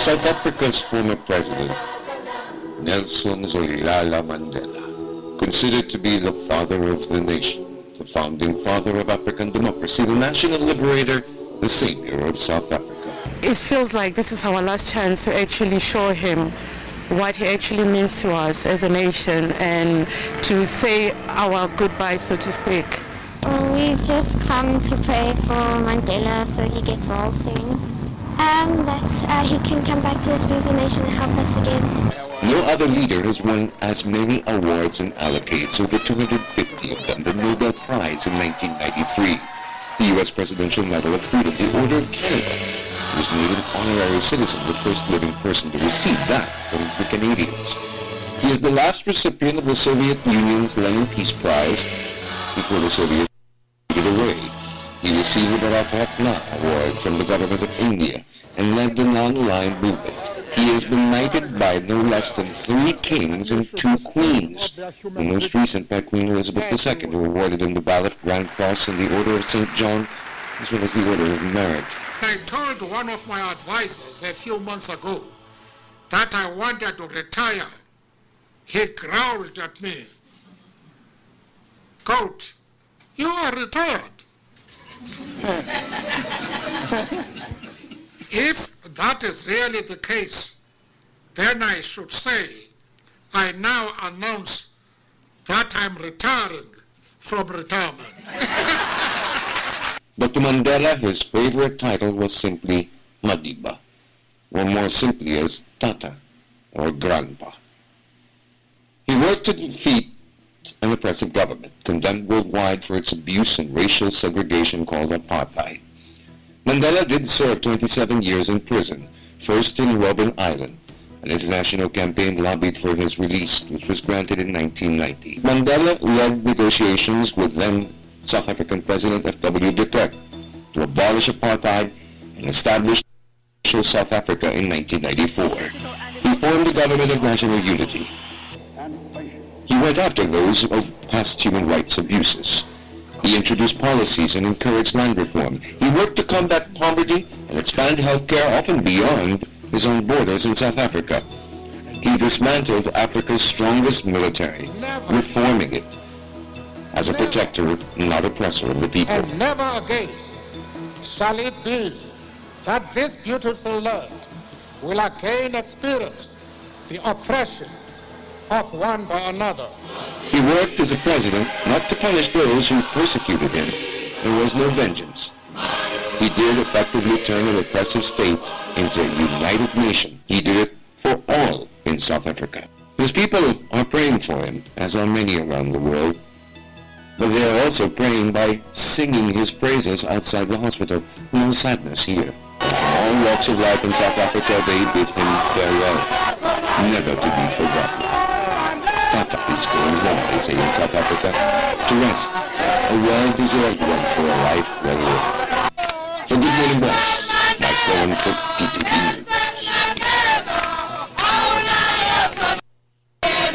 South Africa's former president, Nelson Mandela, considered to be the father of the nation, the founding father of African democracy, the national liberator, the savior of South Africa. It feels like this is our last chance to actually show him what he actually means to us as a nation and to say our goodbye, so to speak. We've just come to pray for Mandela so he gets well soon. That he can come back to this beautiful nation and help us again. No other leader has won as many awards and accolades, over 250 of them, the Nobel Prize in 1993, the U.S. Presidential Medal of Freedom, the Order of Canada. He was made an honorary citizen, the first living person to receive that from the Canadians. He is the last recipient of the Soviet Union's Lenin Peace Prize before the Soviets took it away. He received the Bharat Ratna Award from the government of India and led the non-aligned movement. He has been knighted by no less than 3 kings and 2 queens, the most recent by Queen Elizabeth II, who awarded him the Ballot Grand Cross and the Order of St. John, as well as the Order of Merit. I told one of my advisors a few months ago that I wanted to retire. He growled at me, "Coach, you are retired." If that is really the case, then I should say, I now announce that I'm retiring from retirement. But to Mandela, his favorite title was simply Madiba, or more simply as Tata, or Grandpa. He worked to defeat an oppressive government, condemned worldwide for its abuse and racial segregation called apartheid. Mandela did serve 27 years in prison, first in Robben Island. An international campaign lobbied for his release, which was granted in 1990. Mandela led negotiations with then South African President F.W. de Klerk to abolish apartheid and establish South Africa in 1994. He formed the Government of National Unity. He went after those of past human rights abuses. He introduced policies and encouraged land reform. He worked to combat poverty and expand health care often beyond his own borders in South Africa. He dismantled Africa's strongest military, reforming it as a protector, not oppressor of the people. And never again shall it be that this beautiful land will again experience the oppression of one by another. He worked as a president not to punish those who persecuted him. There was no vengeance. He did effectively turn an oppressive state into a united nation. He did it for all in South Africa. His people are praying for him, as are many around the world. But they are also praying by singing his praises outside the hospital. No sadness here. From all walks of life in South Africa, they bid him farewell, never to be forgotten. Tata is going home, they say in South Africa, to rest, a well-deserved one for a life well lived. For Good Morning West, Mike Cohen for PTV News.